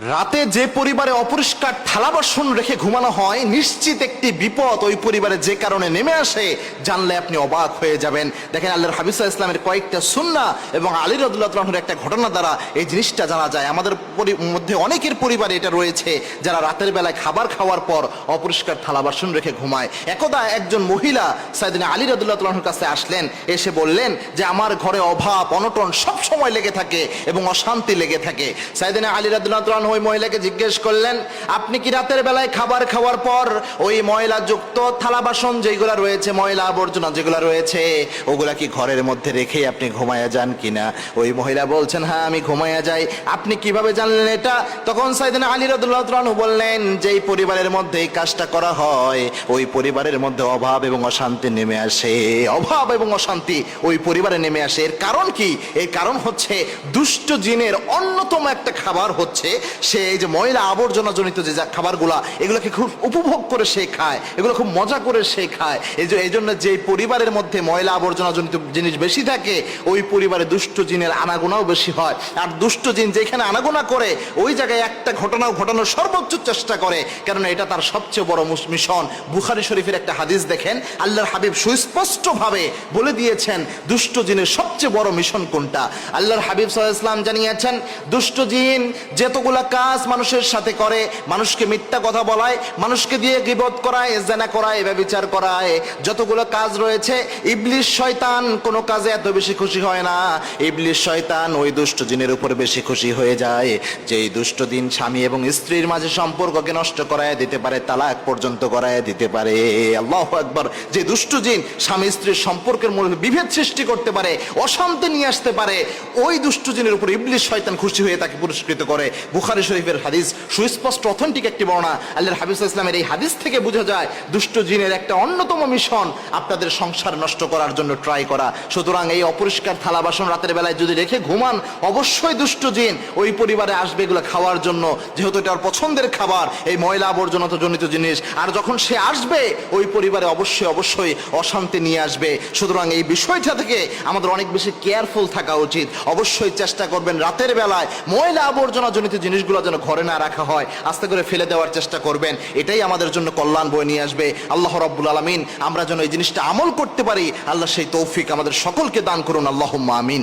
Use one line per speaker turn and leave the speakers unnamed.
রাতে যে পরিবারে অপরিষ্কার থালা বাসন রেখে ঘুমানো হয়, নিশ্চিত একটি বিপদ ওই পরিবারে যে কারণে নেমে আসে, জানলে আপনি অবাক হয়ে যাবেন। দেখেন, আল্লাহর হাবিব সাল্লাল্লাহু আলাইহি ওয়াসাল্লামের কয়েকটা সুন্নাহ এবং আলী রাদিয়াল্লাহু তাআলার একটা ঘটনা দ্বারা এই জিনিসটা জানা যায়। আমাদের মধ্যে অনেকের পরিবারে এটা রয়েছে, যারা রাতের বেলায় খাবার খাওয়ার পর অপরিষ্কার থালা বাসন রেখে ঘুমায়। একদা একজন মহিলা সাইয়েদনা আলী রাদিয়াল্লাহু তাআলার কাছে আসলেন, এসে বললেন যে আমার ঘরে অভাব অনটন সব সময় লেগে থাকে এবং অশান্তি লেগে থাকে। সাইয়েদনা আলী রাদিয়াল্লাহু তাআলা ওই মহিলাকে জিজ্ঞেস করলেন, আপনি কি রাতের বেলায় খাবার খাওয়ার পর ওই ময়লা যুক্ত থালা বাসন যেগুলা রয়েছে, ময়লা আবর্জনা যেগুলা রয়েছে, ওগুলা কি ঘরের মধ্যে রেখে আপনি ঘুমায়া যান কিনা? ওই মহিলা বলছেন, হ্যাঁ আমি ঘুমায়া যাই। আপনি কিভাবে জানলেন এটা? তখন সাইয়েদনা আলী রাদিয়াল্লাহু তাআলা বললেন, যেই পরিবারের মধ্যে এই কাজটা করা হয়, ওই পরিবারের মধ্যে অভাব এবং অশান্তি নেমে আসে। অভাব এবং অশান্তি ওই পরিবারে নেমে আসে। এর কারণ কি? এর কারণ হচ্ছে দুষ্ট জিনের অন্যতম একটা খাবার হচ্ছে সে এই যে ময়লা আবর্জনা জনিত যে খাবারগুলা, এগুলোকে খুব উপভোগ করে সে খায়, এগুলো খুব মজা করে সে খায়। এই জন্য যে পরিবারের মধ্যে ময়লা আবর্জনা জনিত জিনিস বেশি থাকে, ওই পরিবারে দুষ্ট জিনের আনাগোনাও বেশি হয়। আর দুষ্ট জিন যেখানে আনাগোনা করে, ওই জায়গায় একটা ঘটনাও ঘটানোর সর্বোচ্চ চেষ্টা করে, কারণ এটা তার সবচেয়ে বড় মিশন। বুখারী শরীফের একটা হাদিস দেখেন, আল্লাহর হাবিব সুস্পষ্ট ভাবে বলে দিয়েছেন দুষ্ট জিনের সবচেয়ে বড় মিশন কোনটা। আল্লাহর হাবিব সাল্লাল্লাহু আলাইহি ওয়াসাল্লাম জানিয়েছেন, দুষ্ট জিন যতগুলা কাজ মানুষের সাথে করে, মানুষকে মিথ্যা কথা বলায়, মানুষকে দিয়ে গীবত করায়, জিনা করায়, ব্যভিচার করায়, যতগুলো কাজ রয়েছে, ইবলিস শয়তান কোনো কাজে এত বেশি খুশি হয় না। ইবলিস শয়তান ওই দুষ্ট জিনের উপর বেশি খুশি হয়ে যায়, যেই দুষ্ট জিন স্বামী এবং স্ত্রীর মাঝে সম্পর্ককে নষ্ট করায় দিতে পারে, তালাক পর্যন্ত করায় দিতে পারে। আল্লাহু আকবার। যে দুষ্ট জিন স্বামী স্ত্রীর সম্পর্কের মধ্যে বিভেদ সৃষ্টি করতে পারে, অশান্তি নিয়ে আসতে পারে, ওই দুষ্ট জিনের উপর ইবলিস শয়তান খুশি হয়ে তাকে পুরস্কৃত করে। বুখারী শরীফের হাদিস, সুস্পষ্ট অথেন্টিক একটি বর্ণনা। আল্লাহর হাবিব সাল্লাল্লাহু আলাইহি ওয়াসাল্লামের এই হাদিস থেকে বোঝা যায় দুষ্ট জিনের একটা অন্যতম মিশন আপনাদের সংসার নষ্ট করার জন্য ট্রাই করা। সুতরাং এই অপরিষ্কার থালা বাসন রাতের বেলায় যদি রেখে ঘুমান, অবশ্যই দুষ্ট জিন ওই পরিবারে আসবে এগুলো খাওয়ার জন্য, যেহেতু এটা ওর পছন্দের খাবার, এই ময়লা আবর্জনা জনিত জিনিস। আর যখন সে আসবে, ওই পরিবারে অবশ্যই অবশ্যই অশান্তি নিয়ে আসবে। সুতরাং এই বিষয়টা থেকে আমাদের অনেক বেশি কেয়ারফুল থাকা উচিত। অবশ্যই চেষ্টা করবেন রাতের বেলায় ময়লা আবর্জনা জনিত জিনিসগুলো যেন ঘরে না রাখা হয়, আস্তে করে ফেলে দেওয়ার চেষ্টা করবেন। এটাই আমাদের জন্য কল্যাণ বয়ে নিয়ে আসবে। আল্লাহ রাব্বুল আলামিন আমরা যেন এই জিনিসটা আমল করতে পারি, আল্লাহ সেই তৌফিক আমাদের সকলকে দান করুন। আল্লাহুম্মা আমিন।